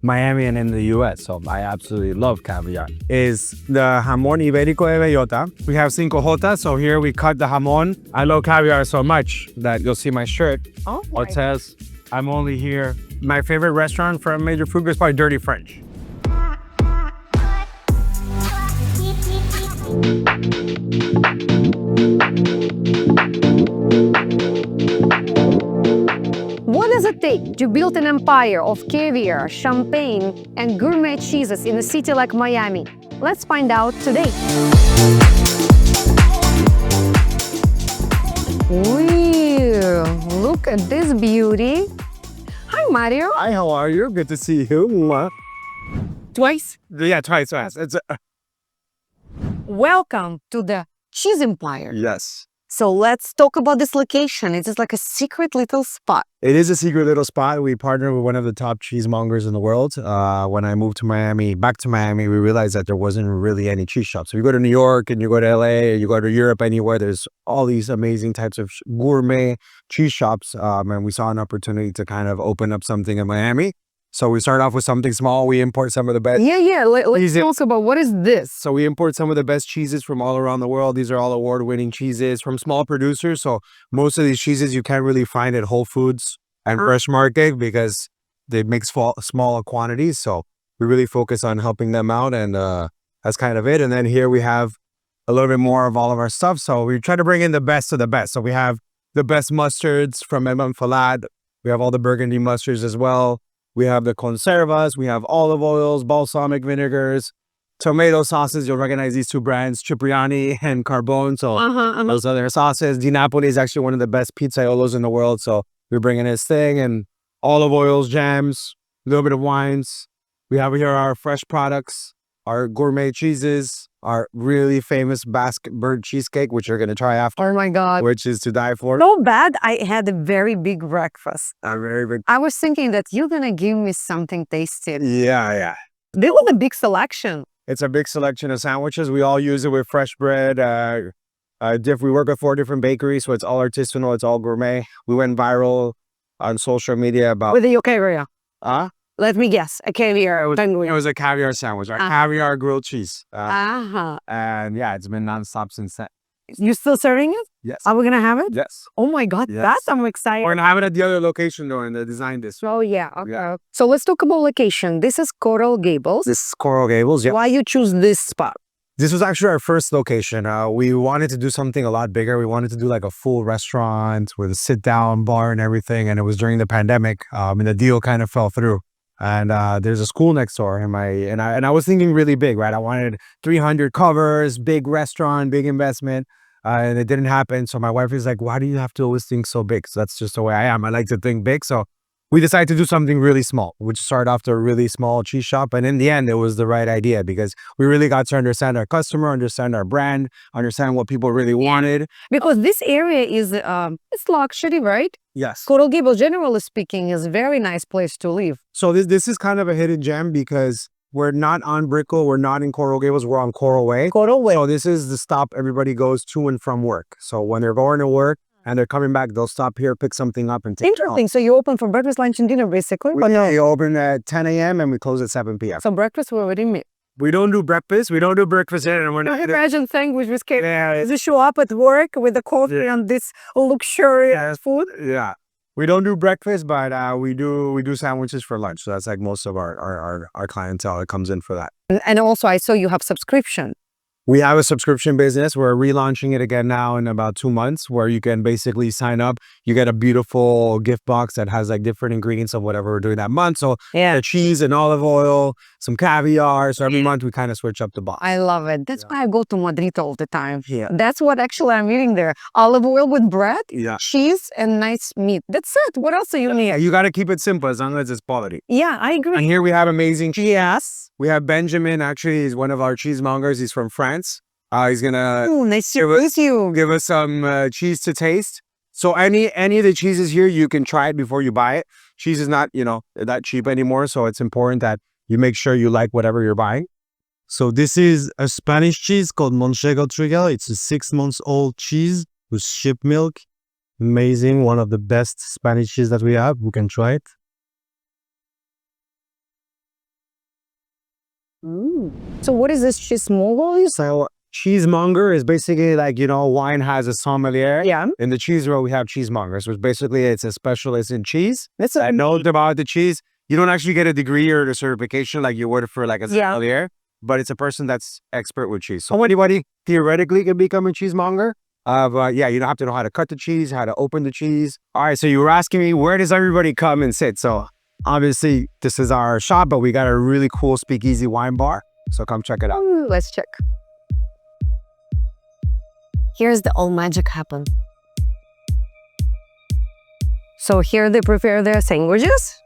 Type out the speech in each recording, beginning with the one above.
Miami and in the US, so I absolutely love caviar, is the jamón ibérico de bellota. We have cinco jotas, so here we cut the jamón. I love caviar so much that you'll see my shirt. Oh, It says, I'm only here. My favorite restaurant from major food group is probably Dirty French. What does it take to build an empire of caviar, champagne, and gourmet cheeses in a city like Miami? Let's find out today. Ooh, look at this beauty. Hi, Mario. Hi, how are you? Good to see you. Twice. Yeah, twice. It's Welcome to the cheese empire. yes. So let's talk about this location. It is like a secret little spot. It is a secret little spot. We partner with one of the top cheesemongers in the world. When I moved to back to Miami, we realized that there wasn't really any cheese shops. So you go to New York and you go to LA, or you go to Europe, anywhere, there's all these amazing types of gourmet cheese shops. And we saw an opportunity to kind of open up something in Miami. So we start off with something small. We import some of the best. Yeah. Let's talk about what is this. So we import some of the best cheeses from all around the world. These are all award-winning cheeses from small producers. So most of these cheeses you can't really find at Whole Foods and Fresh Market because they make smaller quantities. So we really focus on helping them out, and that's kind of it. And then here we have a little bit more of all of our stuff. So we try to bring in the best of the best. So we have the best mustards from Falad. We have all the burgundy mustards as well. We have the conservas, we have olive oils, balsamic vinegars, tomato sauces. You'll recognize these two brands, Cipriani and Carbone. So those are their sauces. Di Napoli is actually one of the best pizzaiolos in the world. So we're bringing this thing, and olive oils, jams, a little bit of wines. We have here our fresh products, our gourmet cheeses, our really famous Basque bird cheesecake, which you're going to try after. Oh my God. Which is to die for. So bad, I had a very big breakfast. A very big. I was thinking that you're going to give me something tasty. Yeah. There was a big selection. It's a big selection of sandwiches. We all use it with fresh bread. We work with 4 different bakeries, so it's all artisanal, it's all gourmet. We went viral on social media about... With the caviar. Huh? Let me guess, a caviar. It was a caviar sandwich, right? Caviar grilled cheese. Uh-huh. And yeah, it's been nonstop since then. You still serving it? Yes. Are we going to have it? Yes. Oh my God, Yes. that's I'm excited. We're going to have it at the other location though, in the design district. Oh yeah, okay. Yeah. So let's talk about location. This is Coral Gables. This is Coral Gables, yeah. Why you choose this spot? This was actually our first location. We wanted to do something a lot bigger. We wanted to do like a full restaurant with a sit-down bar and everything. And it was during the pandemic, and the deal kind of fell through. And there's a school next door, and I was thinking really big, right? I wanted 300 covers, big restaurant, big investment, and it didn't happen. So my wife is like, "Why do you have to always think so big?" So that's just the way I am. I like to think big. So we decided to do something really small, which started off to a really small cheese shop. And in the end, it was the right idea because we really got to understand our customer, understand our brand, understand what people really wanted. Because this area is, it's luxury, right? Yes. Coral Gables, generally speaking, is a very nice place to live. So this is kind of a hidden gem because we're not on Brickell, we're not in Coral Gables, we're on Coral Way. Coral Way. So this is the stop everybody goes to and from work. So when they're going to work and they're coming back, they'll stop here, pick something up, and take it home. Interesting. So you open for breakfast, lunch, and dinner, basically? We open at 10 a.m. and we close at 7 p.m. So breakfast, we already made. We don't do breakfast. We don't do breakfast here, and we're not. Imagine sandwich with cake. Yeah. You show up at work with the coffee and this luxurious food. Yeah. We don't do breakfast, but we do sandwiches for lunch. So that's like most of our clientele that comes in for that. And also, I saw you have subscription. We have a subscription business. We're relaunching it again now in about 2 months, where you can basically sign up. You get a beautiful gift box that has like different ingredients of whatever we're doing that month. So Yeah. cheese and olive oil, some caviar. So every month we kind of switch up the box. I love it. That's why I go to Madrid all the time. Yeah. That's what actually I'm eating there. Olive oil with bread, Yeah. cheese, and nice meat. That's it. What else do you need? Yeah, you got to keep it simple as long as it's quality. Yeah, I And agree. here we have amazing cheese. Yes. We have Benjamin. Actually, he's one of our cheesemongers. He's from France. He's gonna Oh, nice to give us- meet you. give us some cheese to taste. So any of the cheeses here, you can try it before you buy it. Cheese is not, that cheap anymore. So it's important that you make sure you like whatever you're buying. So this is a Spanish cheese called Manchego Trigal. It's a 6-month-old cheese with sheep milk. Amazing. One of the best Spanish cheese that we have. We can try it. So what is this cheesemonger? So cheesemonger is basically like, wine has a sommelier. Yeah. In the cheese roll, we have cheesemongers, which basically it's a specialist in cheese. I know about the cheese. You don't actually get a degree or a certification like you would for like a sommelier, but it's a person that's expert with cheese. So anybody theoretically can become a cheesemonger. But yeah, you don't have to know how to cut the cheese, how to open the cheese. All right, so you were asking me, where does everybody come and sit? So obviously this is our shop, but we got a really cool speakeasy wine bar. So come check it out. Let's check. Here's the all magic happen. So here they prepare their sandwiches.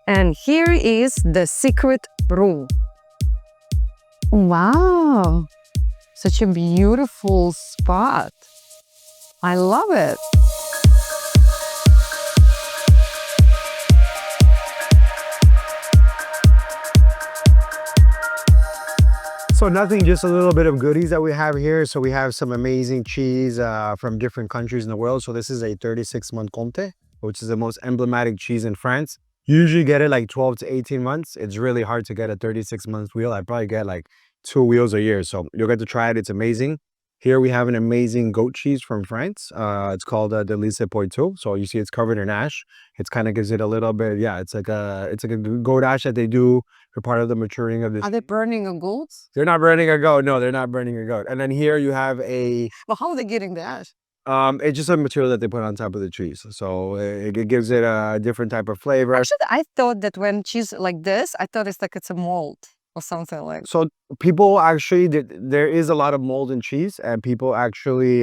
And here is the secret room. Wow. Such a beautiful spot. I love it. So nothing, just a little bit of goodies that we have here. So we have some amazing cheese from different countries in the world. So this is a 36-month Comté, which is the most emblematic cheese in France. You usually get it like 12 to 18 months. It's really hard to get a 36-month wheel. I probably get like 2 wheels a year. So you'll get to try it. It's amazing. Here we have an amazing goat cheese from France. It's called Delice Poitou. So you see it's covered in ash. It kind of gives it a little bit, yeah, it's like a goat ash that they do for part of the maturing of this. Are they burning a goat? They're not burning a goat. No, they're not burning a goat. And then here you have a... Well, how are they getting the ash? It's just a material that they put on top of the cheese. So it gives it a different type of flavor. Actually, I thought that when cheese like this, I thought it's like it's a mold or something like. So people actually, there is a lot of mold in cheese, and people actually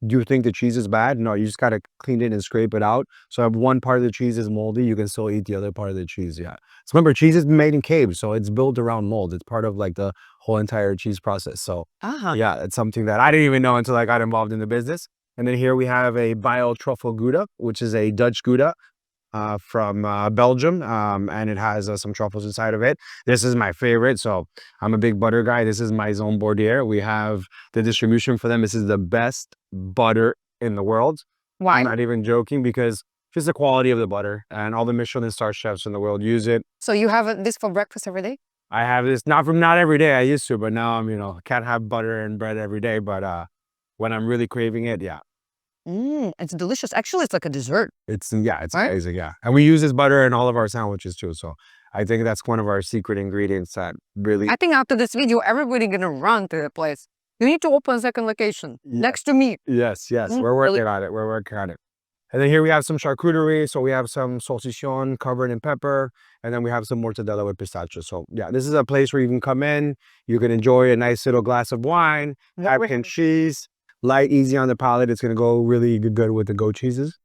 do think the cheese is bad. No, you just got to clean it and scrape it out. So if one part of the cheese is moldy, you can still eat the other part of the cheese. Yeah. So remember, cheese is made in caves, so it's built around mold. It's part of like the whole entire cheese process. So yeah, it's something that I didn't even know until I got involved in the business. And then here we have a bio truffle gouda, which is a Dutch gouda from Belgium, and it has some truffles inside of it. This is my favorite. So I'm a big butter guy. This is Maison Bordier. We have the distribution for them. This is the best butter in the world. Why? I'm not even joking, because just the quality of the butter, and all the Michelin star chefs in the world use it. So you have this for breakfast every day? I have this not every day. I used to, but now I'm, can't have butter and bread every day. But when I'm really craving it, yeah. It's delicious. Actually, it's like a dessert. It's Right? amazing, yeah. And we use this butter in all of our sandwiches too. So I think that's one of our secret ingredients that really... I think after this video, everybody gonna run to the place. You need to open a second location next to me. Yes. We're working on it. We're working on it. And then here we have some charcuterie. So we have some saucisson covered in pepper, and then we have some mortadella with pistachio. So yeah, this is a place where you can come in, you can enjoy a nice little glass of wine, napkin cheese, light, easy on the palate. It's going to go really good with the goat cheeses.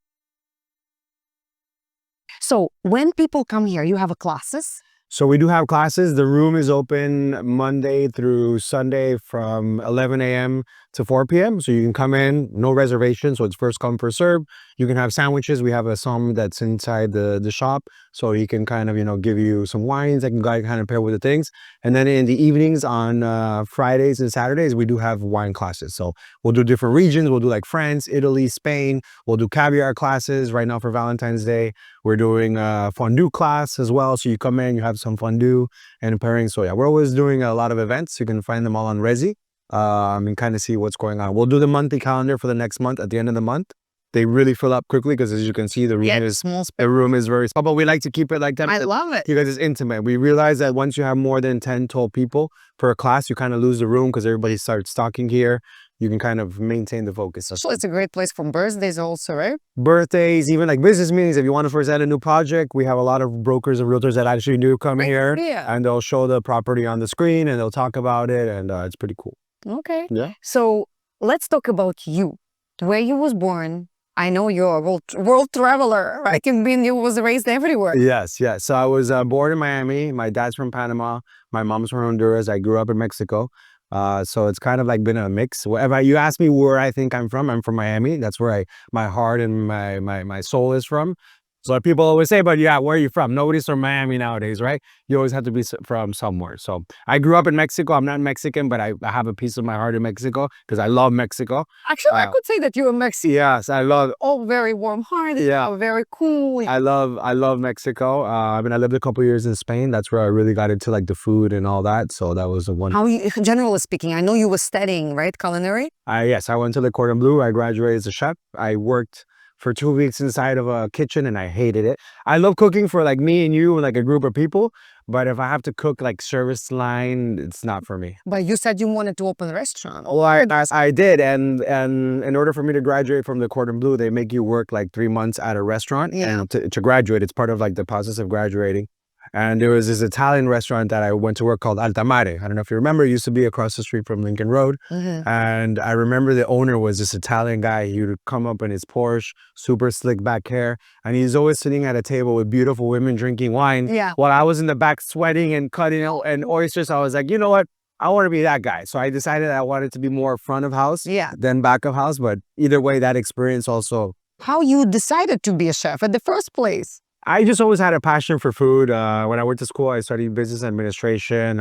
So when people come here, you have classes? So we do have classes. The room is open Monday through Sunday from 11 a.m. to 4 p.m. So you can come in, no reservation. So it's first come, first serve. You can have sandwiches. We have a somm that's inside the shop. So he can kind of, give you some wines that can kind of pair with the things. And then in the evenings on Fridays and Saturdays, we do have wine classes. So we'll do different regions. We'll do like France, Italy, Spain. We'll do caviar classes. Right now for Valentine's Day, we're doing a fondue class as well. So you come in, you have some fondue and pairing. So yeah, we're always doing a lot of events. You can find them all on Resi and kind of see what's going on. We'll do the monthly calendar for the next month at the end of the month. They really fill up quickly because, as you can see, the room is very small, but we like to keep it like that. I love it. Because it's intimate. We realize that once you have more than 10, 12 people per class, you kind of lose the room because everybody starts stocking here. You can kind of maintain the focus. So it's a great place for birthdays also, right? Birthdays, even like business meetings. If you want to present a new project, we have a lot of brokers and realtors that actually do come here. And they'll show the property on the screen and they'll talk about it. And it's pretty cool. Okay. Yeah. So let's talk about you. Where you was born. I know you're a world traveler, right? You was raised everywhere. Yes. So I was born in Miami. My dad's from Panama. My mom's from Honduras. I grew up in Mexico. So it's kind of like been a mix. Wherever you ask me where I think I'm from Miami. That's where my heart and my soul is from. So people always say, but yeah, where are you from? Nobody's from Miami nowadays, right? You always have to be from somewhere. So I grew up in Mexico. I'm not Mexican, but I have a piece of my heart in Mexico because I love Mexico. Actually, I could say that you're Mexican. Yes, I love. Oh, very warm-hearted. Yeah, very cool. I love Mexico. I mean, I lived a couple years in Spain. That's where I really got into like the food and all that. So that was the one. How you, generally speaking, I know you were studying, right, culinary? Yes, I went to the Cordon Bleu. I graduated as a chef. I worked for 2 weeks inside of a kitchen and I hated it. I love cooking for like me and you and like a group of people, but if I have to cook like service line, it's not for me. But you said you wanted to open a restaurant. Well, I did, and in order for me to graduate from the Cordon Bleu, they make you work like 3 months at a restaurant, and to graduate, it's part of like the process of graduating. And there was this Italian restaurant that I went to work called Alta Mare. I don't know if you remember, it used to be across the street from Lincoln Road. And I remember the owner was this Italian guy. He would come up in his Porsche, super slick back hair. And he's always sitting at a table with beautiful women drinking wine. While I was in the back sweating and cutting out and oysters. I was like, you know what? I want to be that guy. So I decided I wanted to be more front of house than back of house. But either way, that experience also. How you decided to be a chef at the first place? I just always had a passion for food. When I went to school, I studied business administration,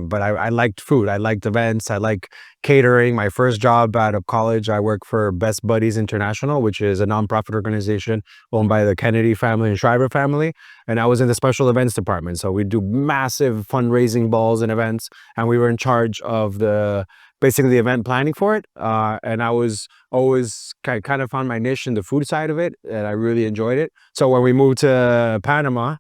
but I liked food. I liked events. I like catering. My first job out of college, I worked for Best Buddies International, which is a nonprofit organization owned by the Kennedy family and Chevre family. And I was in the special events department. So we do massive fundraising balls and events. And we were in charge of basically the event planning for it. And I was always kind of found my niche in the food side of it, and I really enjoyed it. So when we moved to Panama,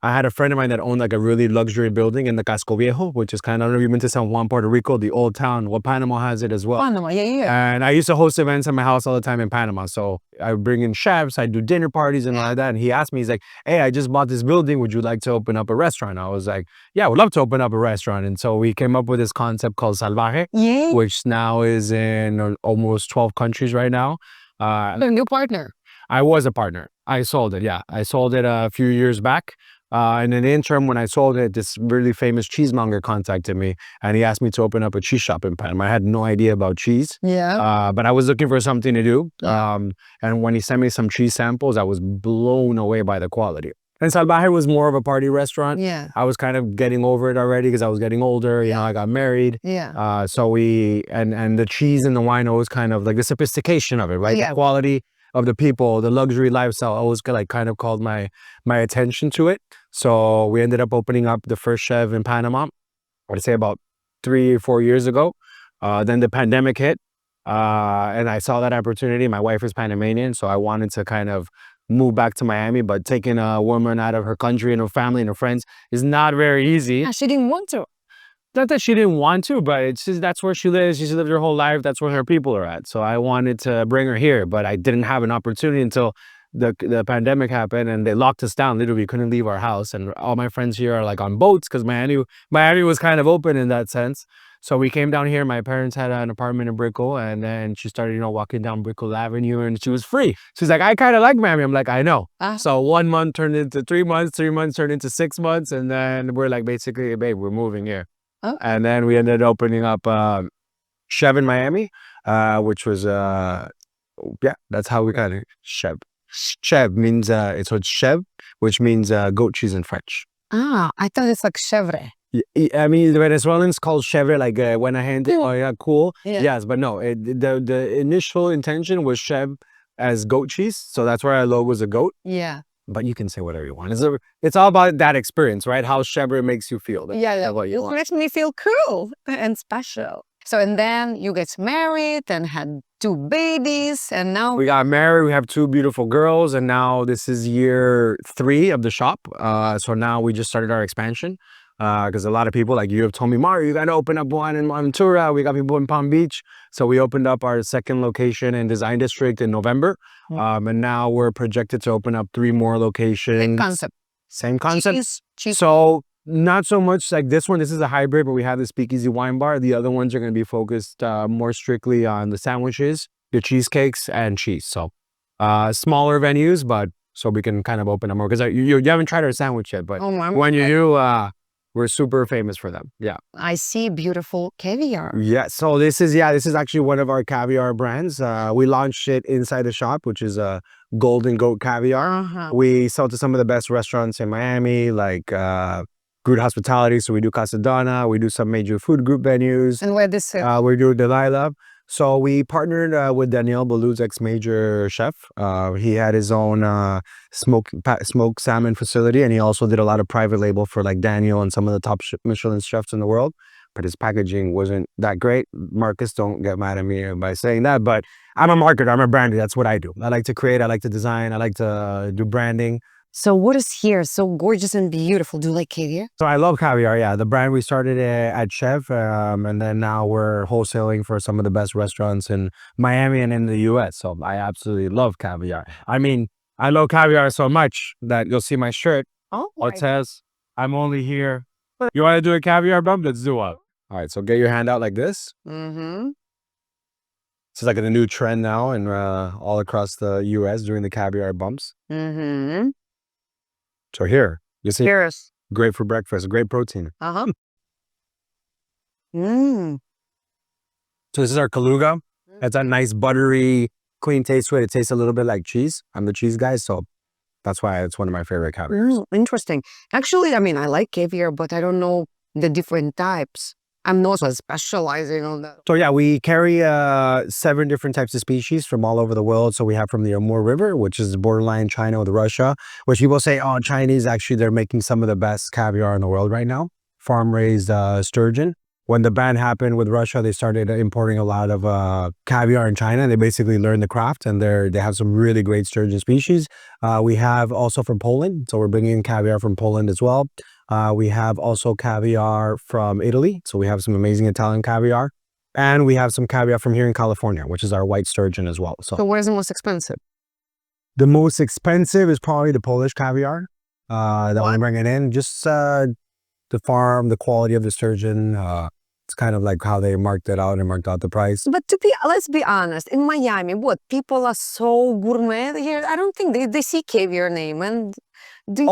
I had a friend of mine that owned like a really luxury building in the Casco Viejo, which is kind of, I don't know if you've been to San Juan, Puerto Rico, the old town. Well, Panama has it as well. Panama, yeah. And I used to host events at my house all the time in Panama. So I would bring in chefs, I do dinner parties and all like that. And he asked me, he's like, hey, I just bought this building. Would you like to open up a restaurant? I was like, yeah, I would love to open up a restaurant. And so we came up with this concept called Salvaje, which now is in almost 12 countries right now. A new partner. I was a partner. I sold it. Yeah, I sold it a few years back. And in the interim, when I sold it, this really famous cheesemonger contacted me and he asked me to open up a cheese shop in Panama. I had no idea about cheese, but I was looking for something to do. And when he sent me some cheese samples, I was blown away by the quality. And Salvaje was more of a party restaurant. I was kind of getting over it already because I was getting older. You know, I got married. So and the cheese and the wine always kind of like the sophistication of it, right? The quality of the people, the luxury lifestyle always like kind of called my attention to it. So we ended up opening up the first Chevre in Panama, I'd say about 3 or 4 years ago. Then the pandemic hit and I saw that opportunity. My wife is Panamanian, so I wanted to kind of move back to Miami, but taking a woman out of her country and her family and her friends is not very easy. Yeah, she didn't want to. Not that she didn't want to, but it's just that's where she lives. She's lived her whole life. That's where her people are at. So I wanted to bring her here, but I didn't have an opportunity until the pandemic happened and they locked us down. Literally, we couldn't leave our house. And all my friends here are like on boats because Miami was kind of open in that sense. So we came down here. My parents had an apartment in Brickell, and then she started, you know, walking down Brickell Avenue, and she was free. She's like, I kind of like Miami. I'm like, I know. So 1 month turned into 3 months, 3 months turned into 6 months, and then we're like, basically, babe, we're moving here. And then we ended up opening up Chevre in Miami, which was that's how we got it. Chevre. Chevre means it's Chevre, which means goat cheese in French. I thought it's like Chevre. I mean, the Venezuelans call Chevre like when I hand it, oh yeah, cool. Yes, but no, the initial intention was Chevre as goat cheese. So that's why our logo was a goat. But you can say whatever you want. It's all about that experience, right? How Chevre makes you feel. That's what you want. It makes me feel cool and special. So, and then you get married and had 2 babies, and now... We got married, we have 2 beautiful girls, and now this is year 3 of the shop. So now we just started our expansion. Because a lot of people like you have told me, Mario, you got to open up one in Ventura. We got people in Palm Beach. So we opened up our 2nd location in Design District in November. And now we're projected to open up 3 more locations. Same concept. Cheese. So not so much like this one. This is a hybrid, but we have the speakeasy wine bar. The other ones are going to be focused more strictly on the sandwiches, the cheesecakes, and cheese. So smaller venues, but so we can kind of open up more. Because you haven't tried our sandwich yet, but when you do... We're super famous for them. Yeah. I see beautiful caviar. Yeah. So this is actually one of our caviar brands. We launched it inside the shop, which is a Golden Goat Caviar. We sell to some of the best restaurants in Miami, like Good Hospitality. So we do Casa Donna. We do some major food group venues. And where this is? We do Delilah. So we partnered with Daniel Boulud's ex-major chef. He had his own smoked salmon facility, and he also did a lot of private label for like Daniel and some of the top Michelin chefs in the world. But his packaging wasn't that great. Marcus, don't get mad at me by saying that, but I'm a marketer, I'm a brander. That's what I do. I like to create, I like to design, I like to do branding. So what is here so gorgeous and beautiful? Do you like caviar? So I love caviar, yeah. The brand we started at Chevre, and then now we're wholesaling for some of the best restaurants in Miami and in the US. So I absolutely love caviar. I mean, I love caviar so much that you'll see my shirt. Oh, It says, I'm only here. You want to do a caviar bump? Let's do one. All right, so get your hand out like this. Mm-hmm. This is like the new trend now and all across the US doing the caviar bumps. Mm-hmm. So here, you see, Cheers. great for breakfast, great protein. Uh-huh. Mm. So this is our Kaluga. It's a nice buttery, clean taste to it. It tastes a little bit like cheese. I'm the cheese guy, so that's why it's one of my favorite caviars. Interesting. Actually, I mean, I like caviar, but I don't know the different types. I'm not so specializing on that. So yeah, we carry 7 different types of species from all over the world. So we have from the Amur River, which is borderline China with Russia, which people say, oh, Chinese, actually, they're making some of the best caviar in the world right now. Farm-raised sturgeon. When the ban happened with Russia, they started importing a lot of caviar in China. They basically learned the craft, and they have some really great sturgeon species. We have also from Poland, so we're bringing in caviar from Poland as well. We have also caviar from Italy, so we have some amazing Italian caviar. And we have some caviar from here in California, which is our white sturgeon as well. So where's the most expensive? The most expensive is probably the Polish caviar that we're bringing in. Just the farm, the quality of the sturgeon. It's kind of like how they marked it out and marked out the price. But let's be honest, in Miami, people are so gourmet here. I don't think they see caviar name. And they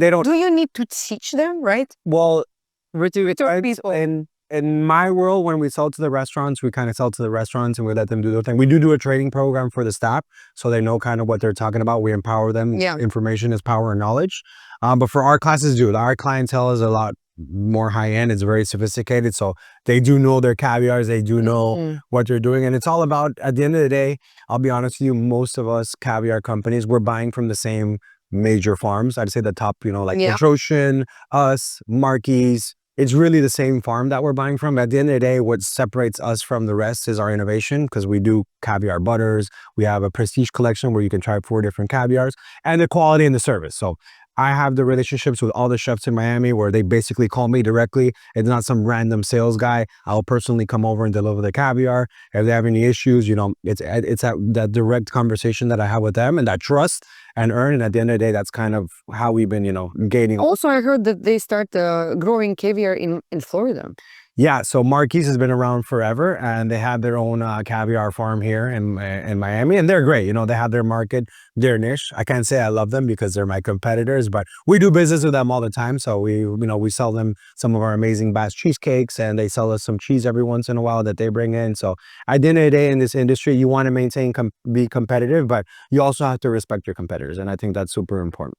don't. Do you need to teach them, right? Well, people. In my world, when we sell to the restaurants, we kind of sell to the restaurants and we let them do their thing. We do a training program for the staff so they know kind of what they're talking about. We empower them. Yeah. Information is power and knowledge. But for our classes, our clientele is a lot more high-end. It's very sophisticated, so they do know their caviars, they do know what they're doing, and it's all about, at the end of the day, I'll be honest with you, most of us caviar companies, we're buying from the same major farms. I'd say the top, like Petrosian, us, Marquis. It's really the same farm that we're buying from. At the end of the day, what separates us from the rest is our innovation, because we do caviar butters. We have a prestige collection where you can try 4 different caviars, and the quality and the service. So I have the relationships with all the chefs in Miami where they basically call me directly. It's not some random sales guy. I'll personally come over and deliver the caviar. If they have any issues, it's that direct conversation that I have with them and that trust and earn. And at the end of the day, that's kind of how we've been, gaining. Also, I heard that they start growing caviar in Florida. Yeah, so Marquis has been around forever, and they have their own caviar farm here in Miami, and they're great. They have their market, their niche. I can't say I love them because they're my competitors, but we do business with them all the time. So we sell them some of our amazing batch cheesecakes, and they sell us some cheese every once in a while that they bring in. So at the end of the day, in this industry, you want to maintain, be competitive, but you also have to respect your competitors, and I think that's super important.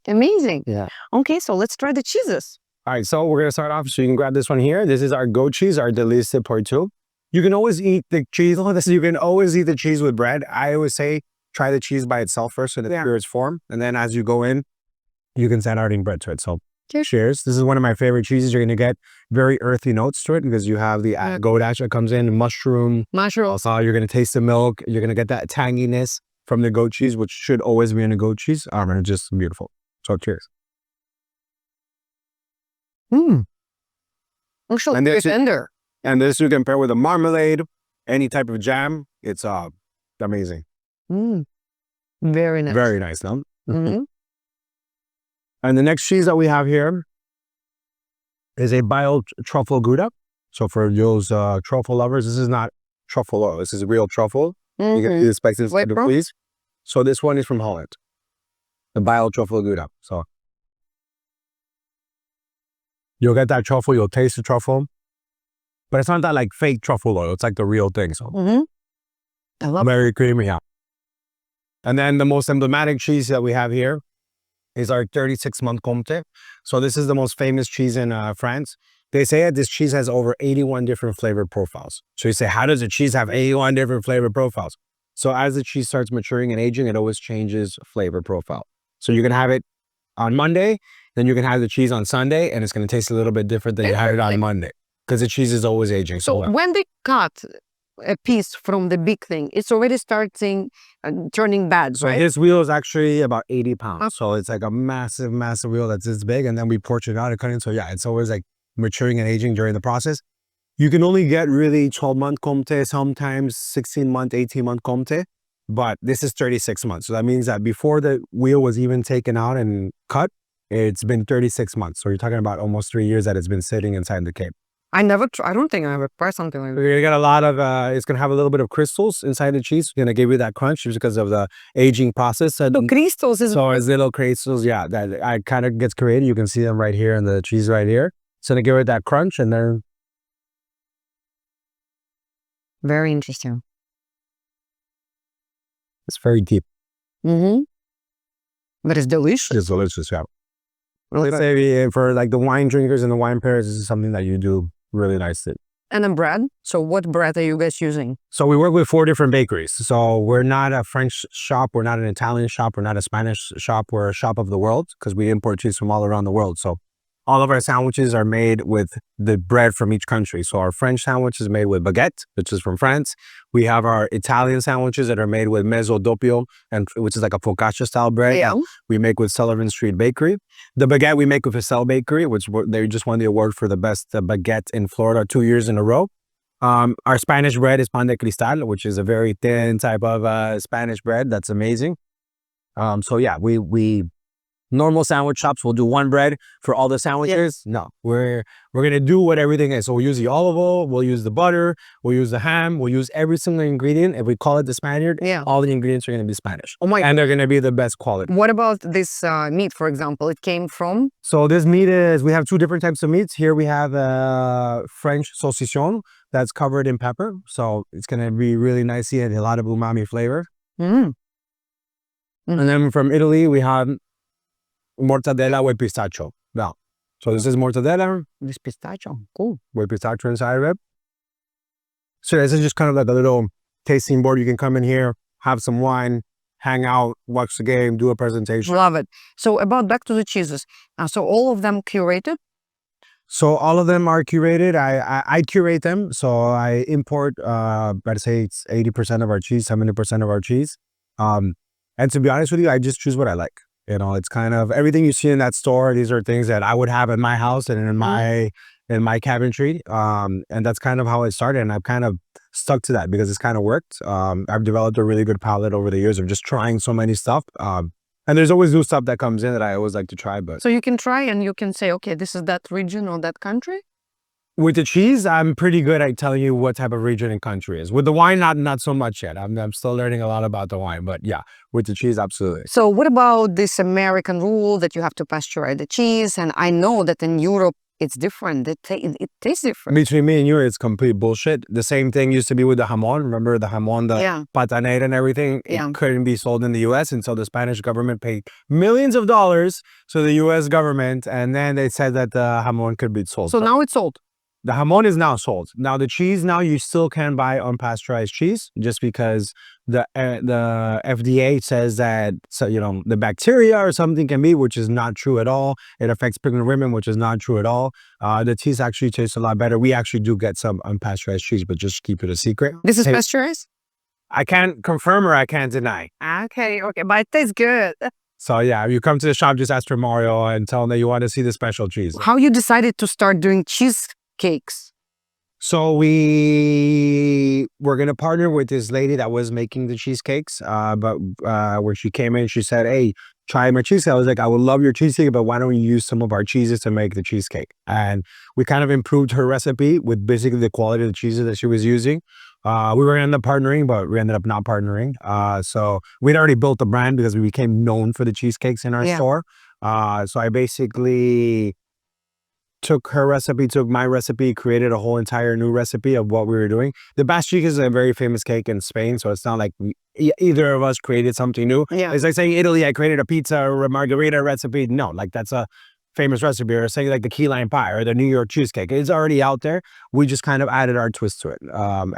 Amazing. Yeah. Okay, so let's try the cheeses. All right, so we're going to start off. So you can grab this one here. This is our goat cheese, our delicious portu. You can always eat the cheese. You can always eat the cheese with bread. I always say try the cheese by itself first in its purest form. And then as you go in, you can start adding bread to it. So cheers. This is one of my favorite cheeses. You're going to get very earthy notes to it because you have the goat ash that comes in, mushroom. Also, you're going to taste the milk. You're going to get that tanginess from the goat cheese, which should always be in a goat cheese. It's just beautiful. So cheers. Actually, it's tender. And this you can pair with a marmalade, any type of jam. It's amazing. Very nice. Very nice, no? And the next cheese that we have here is a bio truffle Gouda. So for those truffle lovers, this is not truffle oil. This is real truffle. You can expect this to please. So this one is from Holland. The bio truffle Gouda. So You'll get that truffle, you'll taste the truffle. But it's not that like fake truffle oil. It's like the real thing. So I love very creamy, yeah. And then the most emblematic cheese that we have here is our 36-month Comté. So this is the most famous cheese in France. They say that this cheese has over 81 different flavor profiles. So you say, how does a cheese have 81 different flavor profiles? So as the cheese starts maturing and aging, it always changes flavor profile. So you can have it on Monday, then you can have the cheese on Sunday, and it's going to taste a little bit different than you had it on Monday because the cheese is always aging. So well. when they cut a piece from the big thing, it's already starting turning bad, So right? this wheel is actually about 80 pounds. So it's like a massive, massive wheel that's this big, and then we portion it out and cut it. So yeah, it's always like maturing and aging during the process. You can only get really 12-month Comté, sometimes 16-month, 18-month Comté, but this is 36 months. So that means that before the wheel was even taken out and cut, it's been 36 months. So you're talking about almost 3 years that it's been sitting inside the cave. I don't think I ever tried something like that. You're gonna get a lot of, it's gonna have a little bit of crystals inside the cheese. It's gonna give you that crunch just because of the aging process. And So crystals is so as little crystals, yeah, that kind of gets created. You can see them right here in the cheese right here. It's gonna give it that crunch, and then very interesting. it's very deep. But it's delicious. It's delicious, yeah. Let's say for like the wine drinkers and the wine pairs, this is something that you do really nicely. And a bread. So what bread are you guys using? So we work with 4 different bakeries. So we're not a French shop, we're not an Italian shop, we're not a Spanish shop, we're a shop of the world because we import cheese from all around the world. So all of our sandwiches are made with the bread from each country. So our French sandwich is made with baguette, which is from France. We have our Italian sandwiches that are made with mezzo doppio, which is like a focaccia style bread. Yeah. We make with Sullivan Street Bakery. The baguette we make with Estelle Bakery, which they just won the award for the best baguette in Florida 2 years in a row. Our Spanish bread is pan de cristal, which is a very thin type of Spanish bread. That's amazing. So yeah, we normal sandwich shops will do one bread for all the sandwiches. Yeah. No, we're gonna do what everything is. So we'll use the olive oil, we'll use the butter, we'll use the ham, we'll use every single ingredient. If we call it the Spaniard, all the ingredients are gonna be Spanish. Oh my! And they're gonna be the best quality. What about this meat, for example? It came from? So this meat we have 2 different types of meats. Here we have French saucisson that's covered in pepper. So it's gonna be really nicey and a lot of umami flavor. And then from Italy, we have mortadella with pistachio. Now, so this is mortadella. This pistachio, cool. With pistachio inside of it. So this is just kind of like a little tasting board. You can come in here, have some wine, hang out, watch the game, do a presentation. Love it. So back to the cheeses. So all of them curated? So all of them are curated. I curate them. So I import, I'd say it's 80% of our cheese, 70% of our cheese. And to be honest with you, I just choose what I like. You know, it's kind of everything you see in that store. These are things that I would have in my house and in my cabinetry. And that's kind of how it started. And I've kind of stuck to that because it's kind of worked. I've developed a really good palate over the years of just trying so many stuff. And there's always new stuff that comes in that I always like to try. But so you can try and you can say, okay, this is that region or that country? With the cheese, I'm pretty good at telling you what type of region and country is. With the wine, not so much yet. I'm still learning a lot about the wine, but yeah, with the cheese, absolutely. So what about this American rule that you have to pasteurize the cheese? And I know that in Europe, it's different. It tastes different. Between me and you, it's complete bullshit. The same thing used to be with the jamon. Remember the jamon, the patanera and everything? It couldn't be sold in the U.S. until the Spanish government paid millions of dollars to the U.S. government. And then they said that the jamon could be sold. So now it's sold. The jamon is now sold. Now the cheese, now you still can buy unpasteurized cheese just because the FDA says that, so, you know, the bacteria or something can be, which is not true at all. It affects pregnant women, which is not true at all. The cheese actually tastes a lot better. We actually do get some unpasteurized cheese, but just keep it a secret. This is pasteurized? I can't confirm or I can't deny. Okay, but it tastes good. So yeah, if you come to the shop, just ask for Mario and tell him that you want to see the special cheese. How you decided to start doing cheesecakes? So we were going to partner with this lady that was making the cheesecakes, but where she came in, she said, hey, try my cheesecake. I was like, I would love your cheesecake, but why don't you use some of our cheeses to make the cheesecake? And we kind of improved her recipe with basically the quality of the cheeses that she was using. We were going to end up partnering, but we ended up not partnering. So we'd already built the brand because we became known for the cheesecakes in our store. So I basically took her recipe, took my recipe, created a whole entire new recipe of what we were doing. The pasteurize is a very famous cake in Spain, so it's not like either of us created something new. Yeah. It's like saying Italy, I created a pizza or a margarita recipe. No, like that's a famous recipe. Or saying like the key lime pie or the New York cheesecake. It's already out there. We just kind of added our twist to it.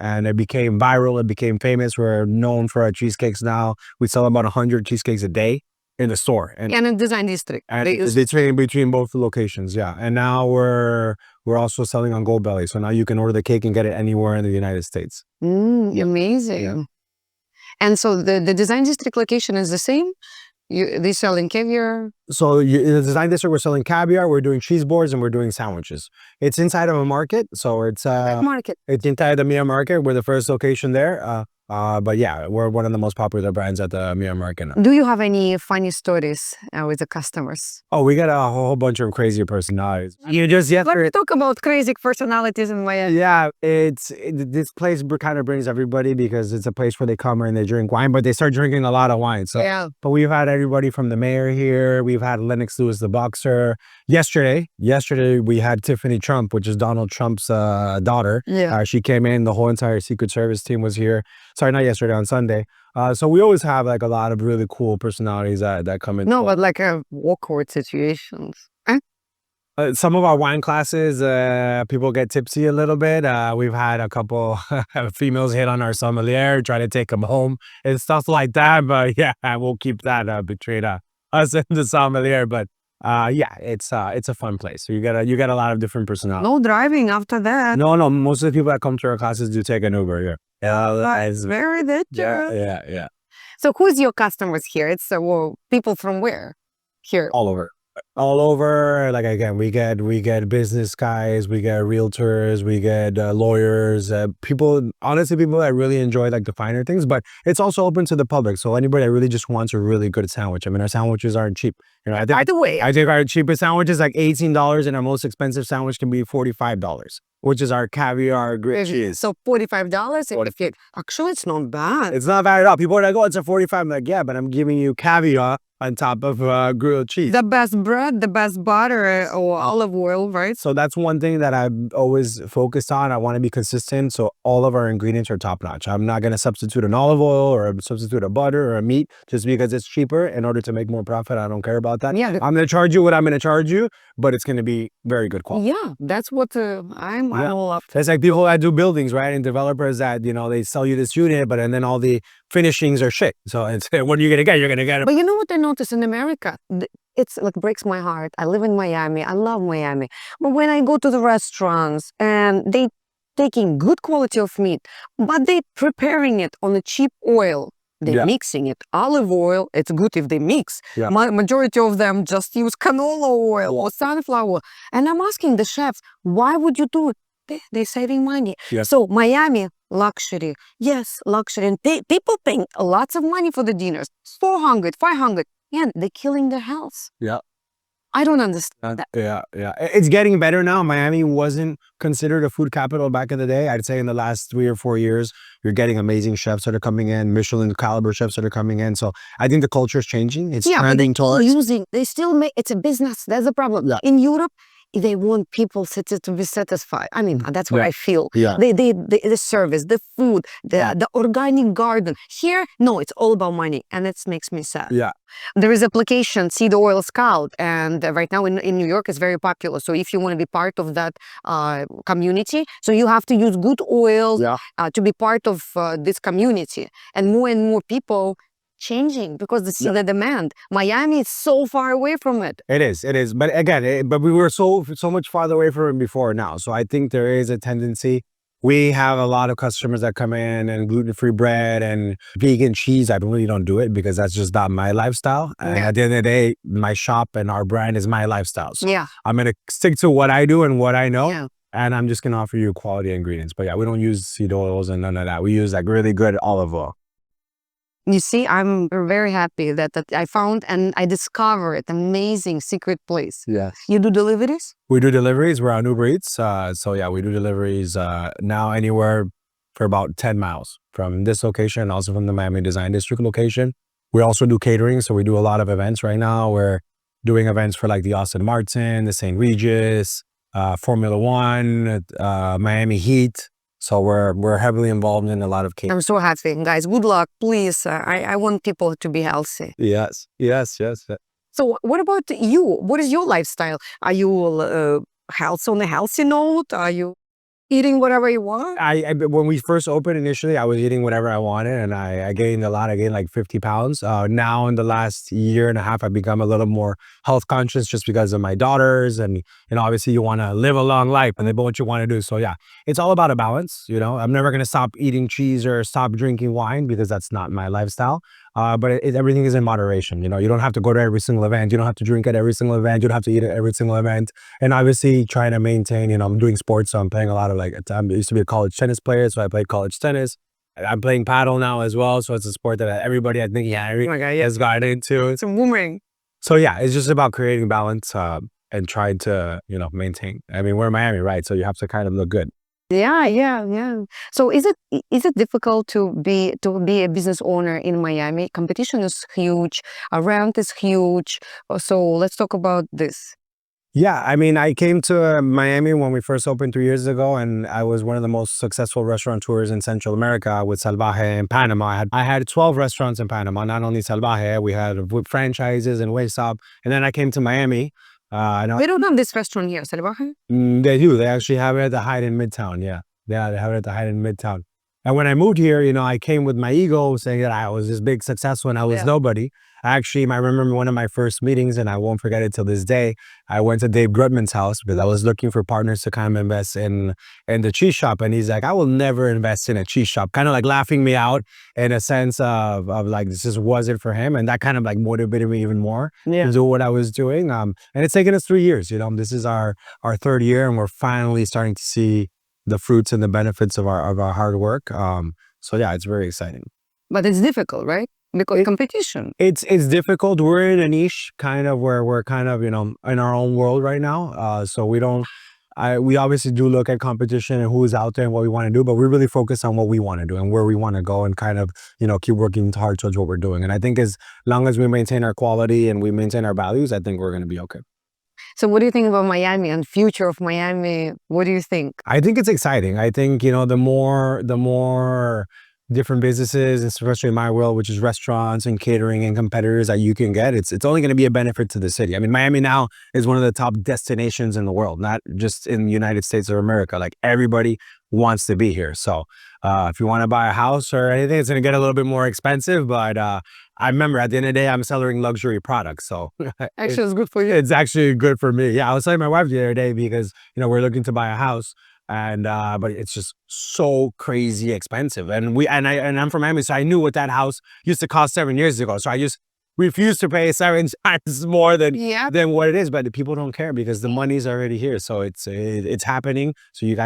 And it became viral. It became famous. We're known for our cheesecakes now. We sell about 100 cheesecakes a day in the store. And in design district. And they trade between both locations, yeah. And now we're also selling on Goldbelly. So now you can order the cake and get it anywhere in the United States. Amazing. Yeah. And so the design district location is the same? They sell in caviar? So in the design district, we're selling caviar, we're doing cheese boards, and we're doing sandwiches. It's inside of a market, so it's Market. it's inside the Mia Market. We're the first location there. But yeah, we're one of the most popular brands at the Mia Market now. Do you have any funny stories with the customers? Oh, we got a whole bunch of crazy personalities. You just Let's talk about crazy personalities in Miami. Yeah, this place kind of brings everybody because it's a place where they come and they drink wine, but they start drinking a lot of wine. So, Yeah. But we've had everybody from the mayor here. We've had Lennox Lewis, the boxer. Yesterday we had Tiffany Trump, which is Donald Trump's daughter. Yeah. She came in. The whole entire Secret Service team was here. Sorry, not yesterday, on Sunday. So we always have like a lot of really cool personalities that come in. No, but like awkward situations. Some of our wine classes, people get tipsy a little bit. We've had a couple females hit on our sommelier, try to take him home and stuff like that. But yeah, we'll keep that between us and the sommelier. But yeah, it's a fun place. So you get a lot of different personalities. No driving after that. No. Most of the people that come to our classes do take an Uber. Yeah. That's very dangerous. Yeah. So who's your customers here? It's people from where? Here. All over. Like again, we get business guys, we get realtors, we get lawyers, people that really enjoy like the finer things. But it's also open to the public. So anybody that really just wants a really good sandwich. I mean, our sandwiches aren't cheap. You know, By the way, I think our cheapest sandwich is like $18, and our most expensive sandwich can be $45, which is our caviar grilled cheese. so $45. Actually, it's not bad. It's not bad at all. People are like, oh, it's a 45. I'm like, yeah, but I'm giving you caviar on top of grilled cheese. The best bread, the best butter, or olive oil, right? So that's one thing that I've always focused on. I want to be consistent. So all of our ingredients are top notch. I'm not going to substitute an olive oil or substitute a butter or a meat just because it's cheaper in order to make more profit. I don't care about that. Yeah. I'm going to charge you what I'm going to charge you, but it's going to be very good quality. Yeah, that's what I'm all up. It's like people that do buildings, right? And developers that, they sell you this unit, but and then all the finishings are shit. So it's what are you going to get? You're going to get it. But you know what I noticed in America? It's like breaks my heart. I live in Miami. I love Miami. But when I go to the restaurants and they taking good quality of meat, but they preparing it on a cheap oil. They're mixing it. Olive oil, it's good if they mix. Yeah. Majority of them just use canola oil or sunflower oil. And I'm asking the chefs, why would you do it? They're saving money. Yeah. So Miami, luxury. Yes, luxury. And people paying lots of money for the dinners. 400, 500. And they're killing their health. Yeah. I don't understand that. Yeah. It's getting better now. Miami wasn't considered a food capital back in the day. I'd say in the last 3 or 4 years, you're getting amazing chefs that are coming in, Michelin caliber chefs that are coming in. So I think the culture is changing. It's trending towards. They still make, it's a business. That's the problem. Yeah. In Europe, they want people to be satisfied. I mean, that's what I feel. Yeah. The service, the food, the organic garden. Here, no, it's all about money, and it makes me sad. Yeah. There is application, Seed Oil Scout, and right now in New York, it's very popular. So if you want to be part of that community, so you have to use good oils to be part of this community. And more people changing because the demand. Miami is so far away from it. It is. But again, but we were so much farther away from it before now. So I think there is a tendency. We have a lot of customers that come in and gluten-free bread and vegan cheese. I really don't do it because that's just not my lifestyle. And at the end of the day, my shop and our brand is my lifestyle. So I'm going to stick to what I do and what I know. Yeah. And I'm just going to offer you quality ingredients. But yeah, we don't use seed oils and none of that. We use like really good olive oil. You see, I'm very happy that I found and I discovered amazing secret place. Yes. You do deliveries? We do deliveries. We're on Uber Eats. So yeah, we do deliveries now anywhere for about 10 miles from this location, also from the Miami Design District location. We also do catering. So we do a lot of events right now. We're doing events for like the Austin Martin, the St. Regis, Formula One, Miami Heat. So we're heavily involved in a lot of catering. I'm so happy, guys. Good luck, please. I want people to be healthy. Yes. So what about you? What is your lifestyle? Are you healthy on a healthy note? Are you eating whatever you want? When we first opened initially, I was eating whatever I wanted, and I gained a lot. I gained like 50 pounds. Now in the last year and a half, I've become a little more health conscious just because of my daughters, and obviously you want to live a long life, and they what you want to do. So yeah, it's all about a balance. I'm never gonna stop eating cheese or stop drinking wine because that's not my lifestyle. But everything is in moderation. You don't have to go to every single event. You don't have to drink at every single event. You don't have to eat at every single event. And obviously trying to maintain, I'm doing sports. So I'm playing a lot of I used to be a college tennis player. So I played college tennis. I'm playing paddle now as well. So it's a sport that everybody, I think, has gotten into. It's a boomerang. So yeah, it's just about creating balance and trying to, maintain. I mean, we're in Miami, right? So you have to kind of look good. Yeah. So is it difficult to be a business owner in Miami? Competition is huge, rent is huge. So let's talk about this. Yeah, I mean, I came to Miami when we first opened 3 years ago, and I was one of the most successful restaurateurs in Central America with Salvaje in Panama. I had 12 restaurants in Panama, not only Salvaje, we had franchises and Waysop. And then I came to Miami. We don't have this restaurant here, Salvaje. They do. They actually have it at the Hyatt in Midtown. Yeah, they have it at the Hyatt in Midtown. And when I moved here, I came with my ego saying that I was this big successful and I was nobody. Actually, I remember one of my first meetings, and I won't forget it till this day. I went to Dave Grutman's house because I was looking for partners to kind of invest in the cheese shop. And he's like, I will never invest in a cheese shop, kind of like laughing me out in a sense of like, this just wasn't for him. And that kind of like motivated me even more to do what I was doing. And it's taken us 3 years. This is our third year, and we're finally starting to see the fruits and the benefits of our hard work. So yeah, it's very exciting. But it's difficult, right? Because competition. It's difficult. We're in a niche kind of where we're kind of, in our own world right now. So we obviously do look at competition and who's out there and what we want to do, but we really focus on what we want to do and where we want to go and kind of, keep working hard towards what we're doing. And I think as long as we maintain our quality and we maintain our values, I think we're going to be okay. So what do you think about Miami and future of Miami? What do you think? I think it's exciting. I think, the more different businesses, especially in my world, which is restaurants and catering and competitors that you can get, it's only going to be a benefit to the city. I mean, Miami now is one of the top destinations in the world, not just in the United States of America. Like, everybody wants to be here. So if you want to buy a house or anything, it's going to get a little bit more expensive. But I remember at the end of the day, I'm selling luxury products. So actually, it's good for you. It's actually good for me. Yeah, I was telling my wife the other day because, we're looking to buy a house. And but it's just so crazy expensive, and I'm from Miami, so I knew what that house used to cost 7 years ago. So I just refuse to pay 7 times more than what it is. But the people don't care because the money's already here, so it's happening. So you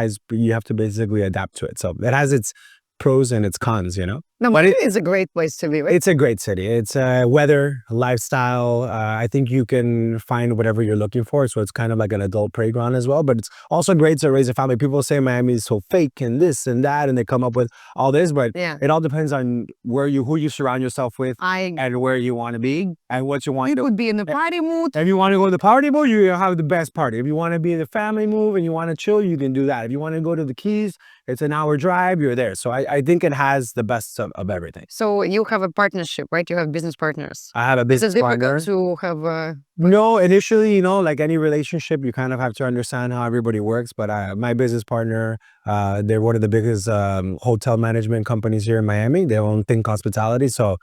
have to basically adapt to it. So it has its pros and its cons, No, but it is a great place to be. Right? It's a great city. It's weather, lifestyle. I think you can find whatever you're looking for. So it's kind of like an adult playground as well. But it's also great to raise a family. People say Miami is so fake and this and that, and they come up with all this. But it all depends on who you surround yourself with and where you want to be and what you want to do. You could be in the party mood. If you want to go to the party mood, you have the best party. If you want to be in the family mood and you want to chill, you can do that. If you want to go to the Keys, it's an hour drive, you're there. So I think it has the best of everything. So you have a partnership, right? You have business partners. I have a business partner. Is it difficult to have a... No, initially, like any relationship, you kind of have to understand how everybody works. But my business partner, they're one of the biggest hotel management companies here in Miami. They own Think Hospitality. So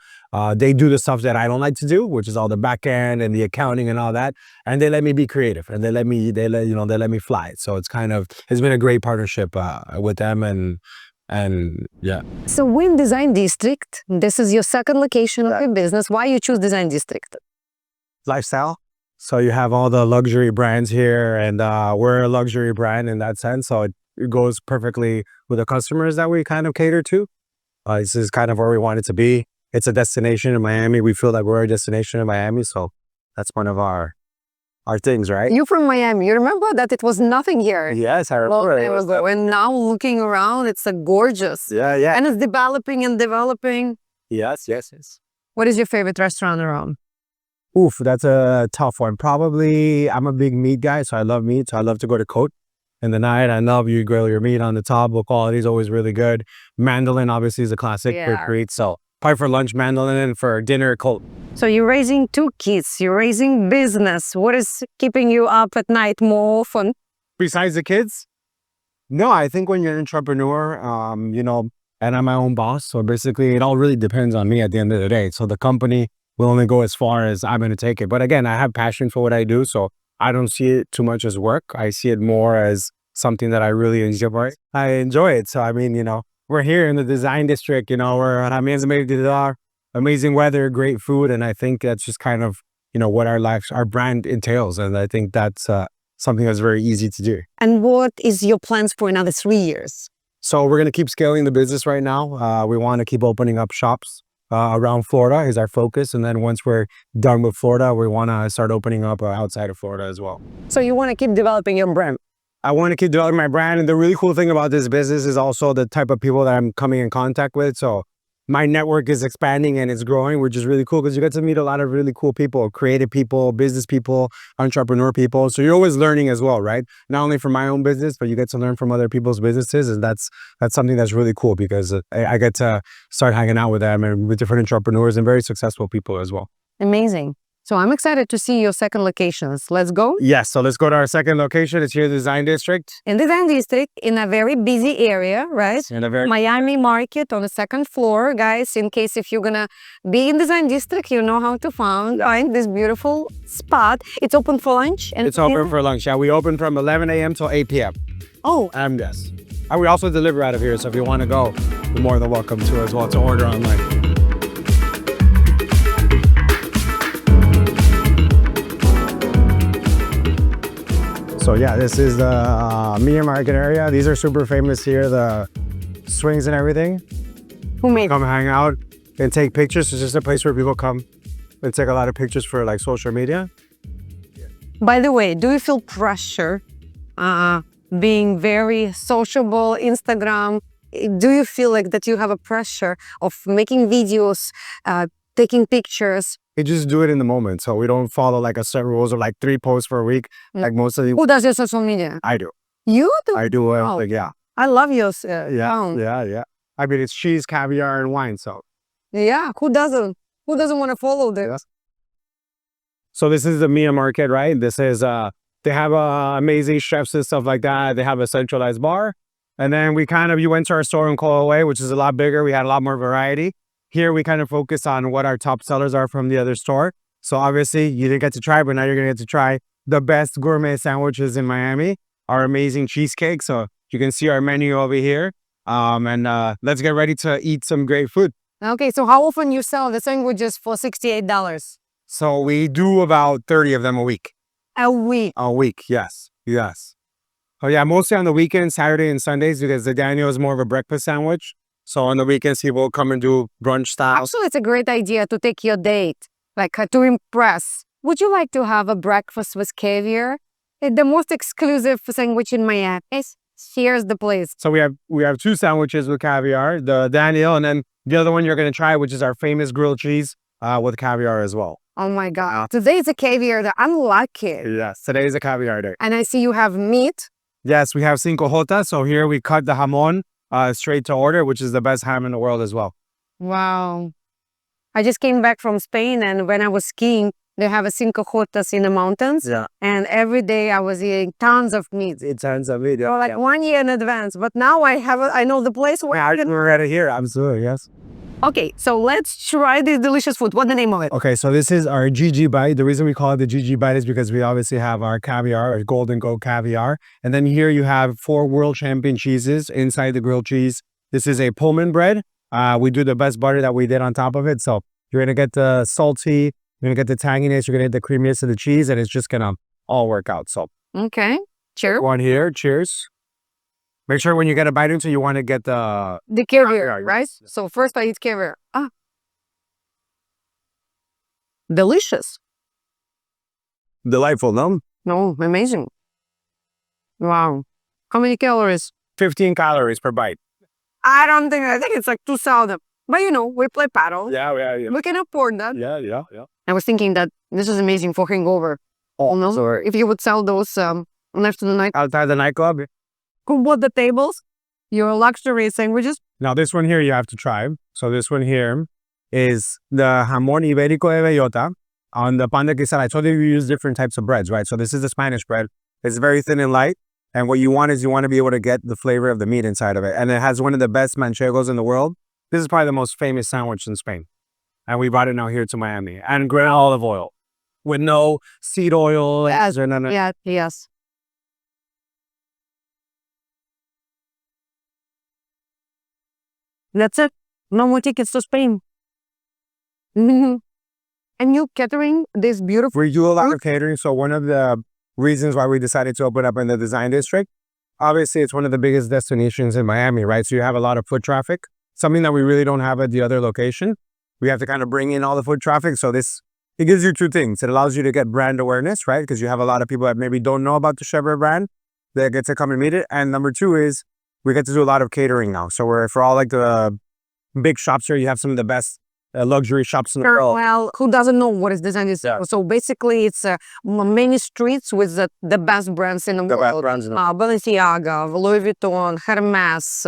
they do the stuff that I don't like to do, which is all the back end and the accounting and all that. And they let me be creative, and they let me fly. So it's been a great partnership with them, and yeah. So we're in Design District. This is your second location of your business. Why you choose Design District? Lifestyle. So you have all the luxury brands here, and we're a luxury brand in that sense. So it goes perfectly with the customers that we kind of cater to. This is kind of where we want it to be. It's a destination in Miami. We feel like we're a destination in Miami. So that's one of our things, right? You're from Miami. You remember that it was nothing here. Yes, I remember. And now looking around, it's a gorgeous. Yeah. And it's developing and developing. Yes. What is your favorite restaurant around? Oof, that's a tough one. Probably, I'm a big meat guy, so I love meat. So I love to go to Cote in the night. I love you grill your meat on the top. The quality is always really good. Mandolin obviously is a classic for treat. So probably for lunch mandolin and for dinner Cote. So you're raising 2 kids, you're raising business. What is keeping you up at night more often? Besides the kids? No, I think when you're an entrepreneur, and I'm my own boss. So basically, it all really depends on me at the end of the day. So the company will only go as far as I'm going to take it. But again, I have passion for what I do. So I don't see it too much as work. I see it more as something that I really enjoy. I enjoy it. So, I mean, we're here in the design district, we're on amazing weather, great food. And I think that's just kind of, what our brand entails. And I think that's something that's very easy to do. And what is your plans for another 3 years? So we're going to keep scaling the business right now. We want to keep opening up shops around Florida is our focus. And then once we're done with Florida, we want to start opening up outside of Florida as well. So you want to keep developing your brand? I want to keep developing my brand. And the really cool thing about this business is also the type of people that I'm coming in contact with. So my network is expanding and it's growing, which is really cool because you get to meet a lot of really cool people, creative people, business people, entrepreneur people. So you're always learning as well, right? Not only from my own business, but you get to learn from other people's businesses. And that's something that's really cool because I get to start hanging out with them and with different entrepreneurs and very successful people as well. Amazing. So I'm excited to see your second locations. Let's go? Yes, so let's go to our second location. It's here in the Design District. In the Design District, in a very busy area, right? In a very Miami Market on the second floor. Guys, in case if you're gonna be in Design District, you know how to find this beautiful spot. It's open for lunch? It's open for lunch. Yeah, we open from 11 a.m. till 8 p.m. Oh. Yes. And we also deliver out of here, so if you want to go, you're more than welcome to as well to order online. So yeah, this is the Miami Market area. These are super famous here, the swings and everything. Who made Come hang out and take pictures. It's just a place where people come and take a lot of pictures for like social media. By the way, do you feel pressure being very sociable, Instagram? Do you feel like that you have a pressure of making videos, taking pictures? We just do it in the moment. So we don't follow like a set rules of like 3 posts per week. Like most of the... Who does your social media? I do. You do? I do. Oh. Like, yeah. I love your Yeah. I mean, it's cheese, caviar, and wine. So yeah, who doesn't? Who doesn't want to follow this? Yeah. So this is the Miami Market, right? This is they have amazing chefs and stuff like that. They have a centralized bar, and then you went to our store in Colaway, which is a lot bigger. We had a lot more variety. Here we kind of focus on what our top sellers are from the other store. So obviously you didn't get to try, but now you're gonna get to try the best gourmet sandwiches in Miami. Our amazing cheesecake. So you can see our menu over here. And let's get ready to eat some great food. Okay, so how often you sell the sandwiches for $68? So we do about 30 of them a week. A week? A week, yes. Oh yeah, mostly on the weekends, Saturday and Sundays, because the Daniel is more of a breakfast sandwich. So on the weekends, he will come and do brunch style. Actually, it's a great idea to take your date, like to impress. Would you like to have a breakfast with caviar? It's the most exclusive sandwich in Miami. Here's the place. So we have 2 sandwiches with caviar, the Daniel, and then the other one you're going to try, which is our famous grilled cheese with caviar as well. Oh my God. Today is a caviar day. I'm lucky. Yes, today is a caviar day. And I see you have meat. Yes, we have cinco jotas. So here we cut the jamon straight to order, which is the best ham in the world as well. Wow. I just came back from Spain, and when I was skiing, they have a cinco jotas in the mountains. Yeah. And every day I was eating tons of meat. Tons of meat. So like 1 year in advance. But now I know the place where we're at it here. Absolutely, yes. Okay, so let's try this delicious food. What's the name of it? Okay, so this is our GG bite. The reason we call it the GG bite is because we obviously have our caviar, our golden goat caviar. And then here you have 4 world champion cheeses inside the grilled cheese. This is a Pullman bread. We do the best butter that we did on top of it. So you're going to get the salty, you're going to get the tanginess, you're going to get the creaminess of the cheese, and it's just going to all work out. So okay, cheers. One here, cheers. Make sure when you get a bite into, you want to get the caviar, right? So first I eat caviar. Delicious. Delightful, no? No, amazing. Wow. How many calories? 15 calories per bite. I think it's like 2,000. But we play paddle. Yeah. We can afford that. Yeah. I was thinking that this is amazing for hangover. Almost, or if you would sell those left of the night outside the nightclub. who bought the tables, your luxury sandwiches. Now this one here you have to try. So this one here is the jamón ibérico de bellota on the pan de queso. I told you use different types of breads, right? So this is the Spanish bread. It's very thin and light. And what you want is you want to be able to get the flavor of the meat inside of it. And it has one of the best manchegos in the world. This is probably the most famous sandwich in Spain. And we brought it now here to Miami. And grilled olive oil with no seed oil. Yes, or none of- yeah, yes. That's it. No more tickets to Spain. And you catering this beautiful. We do a lot of catering. So one of the reasons why we decided to open up in the design district, obviously it's one of the biggest destinations in Miami, right? So you have a lot of foot traffic, something that we really don't have at the other location. We have to kind of bring in all the foot traffic. So it gives you two things. It allows you to get brand awareness, right? Because you have a lot of people that maybe don't know about the Chevre brand that get to come and meet it. And number two is we get to do a lot of catering now. So we're for all like the big shops here, you have some of the best luxury shops in the world. Well, who doesn't know what is design is? Yeah. So basically, it's many streets with the best brands in the The best world. brands in the Balenciaga, Louis Vuitton, Hermes,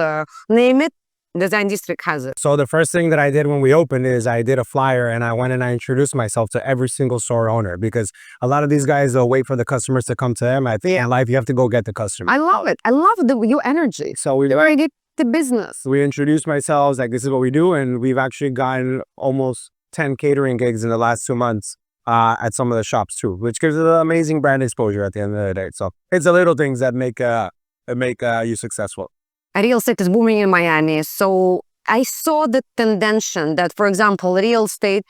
name it. Design district has it. So the first thing that I did when we opened is I did a flyer and I went and I introduced myself to every single store owner, because a lot of these guys, they'll wait for the customers to come to them. I think in life, you have to go get the customer. I love it. I love your energy. So we Already the business. introduced myself, like this is what we do. And we've actually gotten almost 10 catering gigs in the last 2 months at some of the shops too, which gives it an amazing brand exposure at the end of the day. So it's the little things that make you successful. Real estate is booming in Miami. So I saw the tendency that, for example, real estate,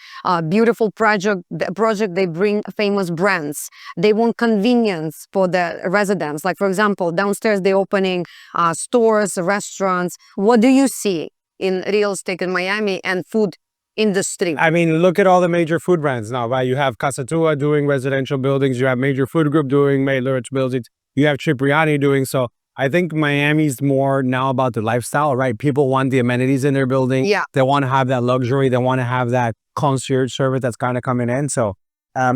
beautiful project, they bring famous brands. They want convenience for the residents. Like, for example, downstairs, they're opening stores, restaurants. What do you see in real estate in Miami and food industry? I mean, look at all the major food brands now, right? You have KATYA doing residential buildings. You have Major Food Group doing large buildings. You have Cipriani doing so. I think Miami's more now about the lifestyle, right? People want the amenities in their building. Yeah. They want to have that luxury. They want to have that concierge service that's kind of coming in. So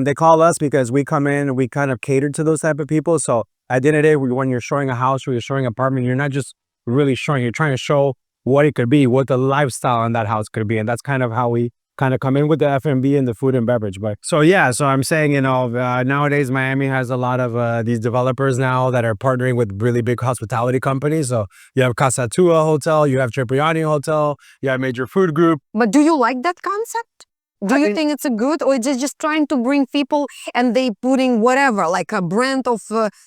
they call us because we come in and we kind of cater to those type of people. So at the end of the day, when you're showing a house or you're showing an apartment, you're not just really showing, you're trying to show what it could be, what the lifestyle in that house could be. And that's kind of how we kind of come in with the F&B and the food and beverage. But so yeah, so I'm saying, nowadays Miami has a lot of these developers now that are partnering with really big hospitality companies. So you have KATYA Hotel, you have Cipriani Hotel, you have Major Food Group. But do you like that concept? Do you think it's a good, or just trying to bring people and they putting whatever, like a brand of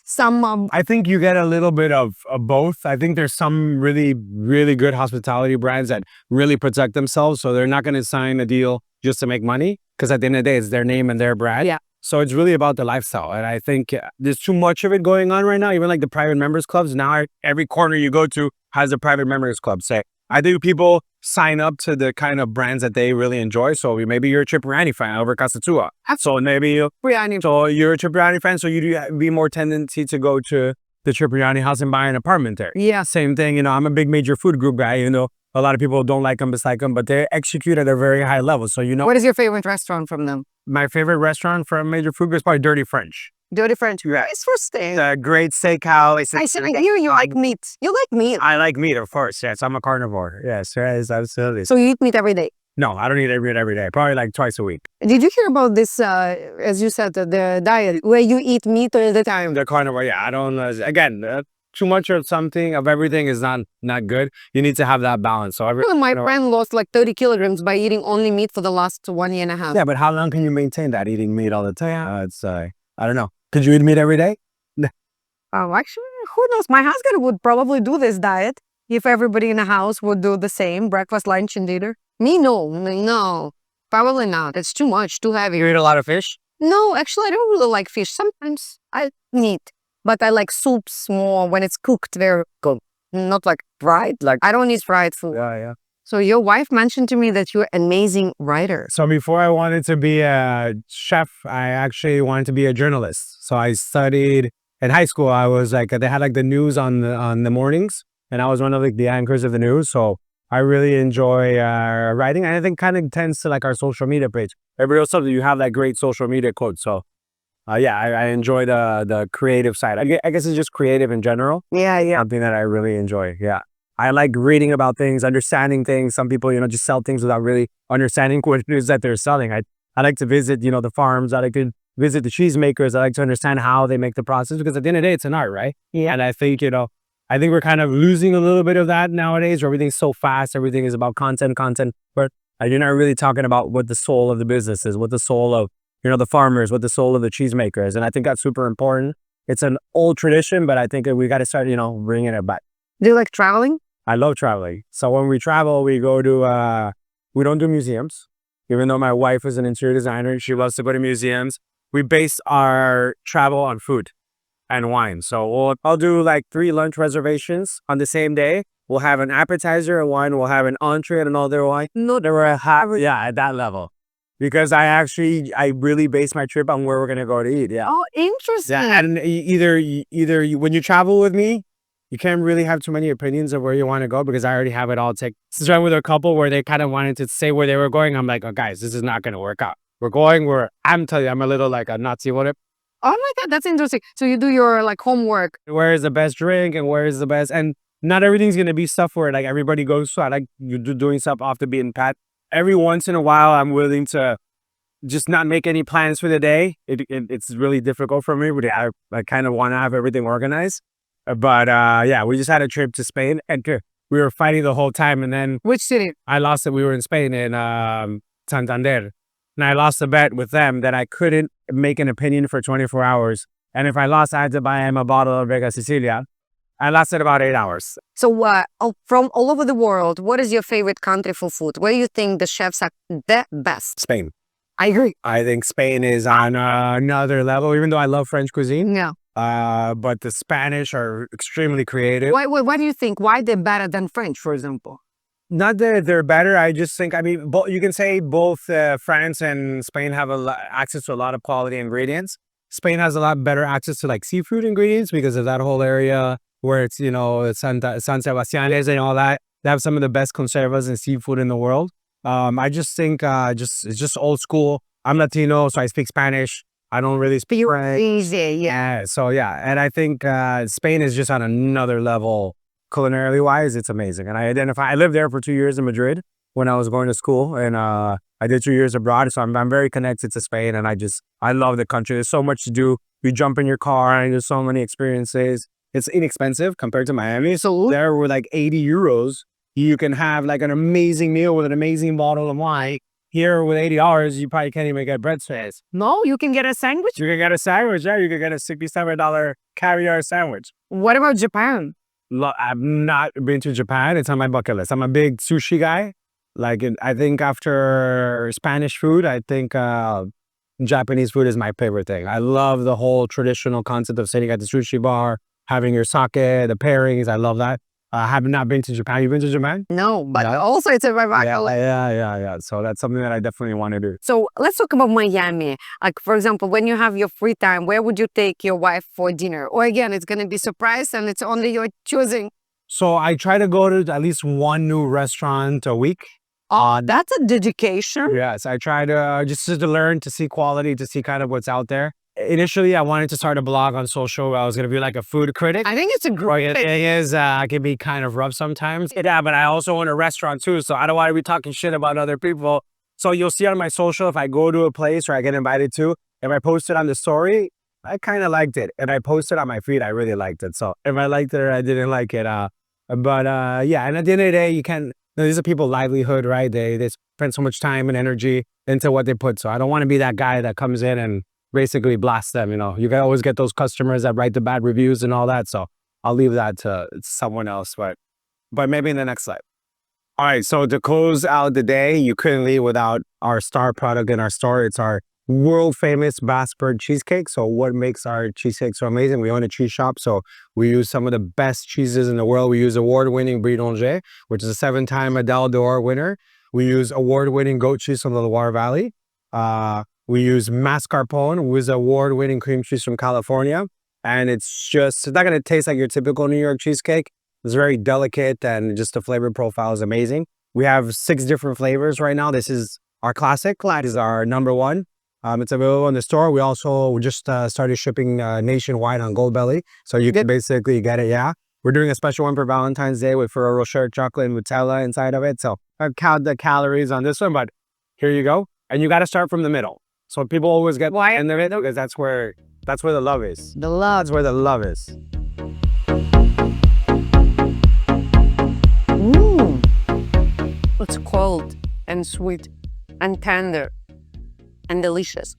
some... I think you get a little bit of both. I think there's some really, really good hospitality brands that really protect themselves. So they're not going to sign a deal just to make money, because at the end of the day, it's their name and their brand. Yeah. So it's really about the lifestyle. And I think there's too much of it going on right now. Even like the private members clubs. Now every corner you go to has a private members club. Say, I think people sign up to the kind of brands that they really enjoy. So maybe you're a Cipriani fan over KATYA. So maybe you're a Cipriani fan. So you be more tendency to go to the Cipriani house and buy an apartment there. Yeah. Same thing. I'm a big Major Food Group guy. A lot of people don't like them, dislike them, but they execute at a very high level. So What is your favorite restaurant from them? My favorite restaurant from Major Food Group is probably Dirty French. Dirty French. Yeah. It's for staying. It's a great steakhouse. I said, you like meat. You like meat. I like meat, of course. Yes, I'm a carnivore. Yes, absolutely. So you eat meat every day. No, I don't eat meat every day. Probably like twice a week. Did you hear about this, as you said, the diet, where you eat meat all the time? The carnivore, yeah. I don't, too much of something, of everything is not good. You need to have that balance. So My friend lost like 30 kilograms by eating only meat for the last 1.5 years. Yeah, but how long can you maintain that, eating meat all the time? I don't know. Could you eat meat every day? Oh, actually, who knows? My husband would probably do this diet if everybody in the house would do the same, breakfast, lunch, and dinner. Me, no, probably not. It's too much, too heavy. You eat a lot of fish? No, actually, I don't really like fish. Sometimes I eat, but I like soups more when it's cooked very good. Not like fried. Like I don't eat fried food. Yeah. So your wife mentioned to me that you're an amazing writer. So before I wanted to be a chef, I actually wanted to be a journalist. So I studied in high school. I was like, they had like the news on the mornings, and I was one of like the anchors of the news. So I really enjoy writing. And I think kind of tends to like our social media page. Every else you have that great social media quote. So yeah, I enjoy the creative side. I guess it's just creative in general. Yeah. Something that I really enjoy. Yeah. I like reading about things, understanding things. Some people, just sell things without really understanding what it is that they're selling. I like to visit, the farms. I like to visit the cheesemakers. I like to understand how they make the process, because at the end of the day, it's an art, right? Yeah. And I think, I think we're kind of losing a little bit of that nowadays, where everything's so fast. Everything is about content, but you're not really talking about what the soul of the business is, what the soul of, the farmers, what the soul of the cheesemakers. And I think that's super important. It's an old tradition, but I think we got to start, bringing it back. Do you like traveling? I love traveling. So when we travel, we go to, we don't do museums. Even though my wife is an interior designer, she loves to go to museums. We base our travel on food and wine. So I'll do like 3 lunch reservations on the same day. We'll have an appetizer, a wine. We'll have an entree and another wine. No, there were at that level. Because I really base my trip on where we're going to go to eat. Yeah. Oh, interesting. Yeah, and when you travel with me, you can't really have too many opinions of where you want to go, because I already have it all taken. Since I went with a couple where they kind of wanted to say where they were going, I'm like, oh, guys, this is not going to work out. We're going where I'm telling you, I'm a little like a Nazi with it. Oh my God, that's interesting. So you do your like homework. Where is the best drink and where is the best? And not everything's going to be stuff where like everybody goes to. I like doing stuff off the beaten path. Every once in a while, I'm willing to just not make any plans for the day. It's really difficult for me, but I kind of want to have everything organized. But yeah, we just had a trip to Spain, and we were fighting the whole time. And then Which city? I lost it. We were in Spain, in Santander, and I lost a bet with them that I couldn't make an opinion for 24 hours. And if I lost, I had to buy him a bottle of Vega Sicilia. I lasted about 8 hours. So from all over the world, what is your favorite country for food? Where do you think the chefs are the best? Spain. I agree. I think Spain is on another level, even though I love French cuisine. Yeah. But the Spanish are extremely creative. Why do you think? Why they're better than French, for example? Not that they're better. I just think, you can say both France and Spain have access to a lot of quality ingredients. Spain has a lot better access to like seafood ingredients because of that whole area where it's, San Sebastian and all that. They have some of the best conservas and seafood in the world. I just think it's just old school. I'm Latino, so I speak Spanish. I don't really speak French. Easy, yeah. So yeah, and I think Spain is just on another level culinarily wise. It's amazing. And I lived there for 2 years in Madrid when I was going to school, and I did 2 years abroad. So I'm very connected to Spain, and I love the country. There's so much to do. You jump in your car and there's so many experiences. It's inexpensive compared to Miami. So there were like 80 euros. You can have like an amazing meal with an amazing bottle of wine. Here with $80, you probably can't even get breadsticks. No, you can get a sandwich? You can get a sandwich, yeah. You can get a $67 caviar sandwich. What about Japan? I've not been to Japan. It's on my bucket list. I'm a big sushi guy. I think after Spanish food, I think Japanese food is my favorite thing. I love the whole traditional concept of sitting at the sushi bar, having your sake, the pairings. I love that. I have not been to Japan. You've been to Japan? No, but also it's a very Yeah. So that's something that I definitely want to do. So let's talk about Miami. Like, for example, when you have your free time, where would you take your wife for dinner? Or again, it's going to be surprise and it's only your choosing. So I try to go to at least one new restaurant a week. That's a dedication. Yes, I try to just to learn, to see quality, to see kind of what's out there. Initially, I wanted to start a blog on social. I was going to be like a food critic. I think it's a great thing. It can be kind of rough sometimes. Yeah, but I also own a restaurant too, so I don't want to be talking shit about other people. So you'll see on my social, if I go to a place or I get invited to, if I post it on the story, I kind of liked it. If I post it on my feed, I really liked it. So if I liked it or I didn't like it. Yeah, and at the end of the day, you can, these are people's livelihood, right? They spend so much time and energy into what they put. So I don't want to be that guy that comes in and basically blast them. You can always get those customers that write the bad reviews and all that. So I'll leave that to someone else, but maybe in the next slide. All right. So to close out the day, you couldn't leave without our star product in our store. It's our world famous Bassburg cheesecake. So what makes our cheesecake so amazing? We own a cheese shop. So we use some of the best cheeses in the world. We use award-winning Brie d'Angers, which is a 7-time Medal d'Or winner. We use award-winning goat cheese from the Loire Valley. We use mascarpone, which is award-winning cream cheese from California. And it's not going to taste like your typical New York cheesecake. It's very delicate and just the flavor profile is amazing. We have 6 different flavors right now. This is our classic. This is our number 1. It's available in the store. We also just started shipping nationwide on Goldbelly. So you can basically get it, yeah. We're doing a special one for Valentine's Day with Ferrero Rocher chocolate and Nutella inside of it. So I count the calories on this one, but here you go. And you got to start from the middle. So people always get in the middle because that's where the love is. The love. That's where the love is. It's cold and sweet and tender and delicious.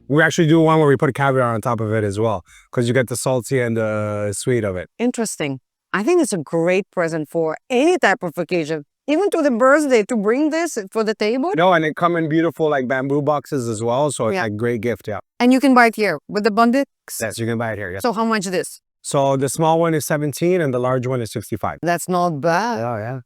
We actually do one where we put caviar on top of it as well, because you get the salty and the sweet of it. Interesting. I think it's a great present for any type of occasion, even to the birthday, to bring this for the table. No, and it come in beautiful like bamboo boxes as well, so it's a great gift, yeah. And you can buy it here with the bundle. Yes, you can buy it here, yeah. So how much this? So the small one is 17 and the large one is 65. That's not bad. Oh, yeah.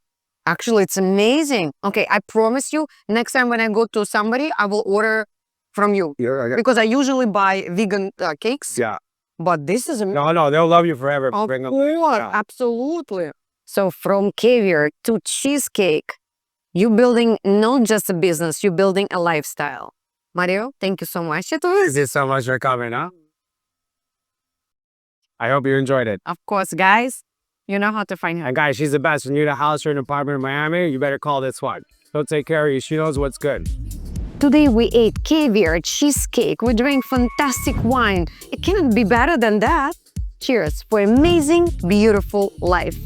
Actually, it's amazing. Okay, I promise you, next time when I go to somebody, I will order from you. Because I usually buy vegan cakes. Yeah. But this is amazing. No, they'll love you forever. Of course, absolutely. So from caviar to cheesecake, you're building not just a business, you're building a lifestyle. Mario, thank you so much. Thank you so much for coming, huh? I hope you enjoyed it. Of course, guys, you know how to find her. And guys, she's the best. When you need a house or an apartment in Miami, you better call this one. She'll take care of you. She knows what's good. Today we ate caviar, cheesecake, we drank fantastic wine. It cannot be better than that. Cheers for amazing, beautiful life.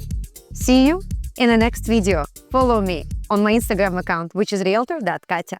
See you in the next video. Follow me on my Instagram account, which is realtor.katya.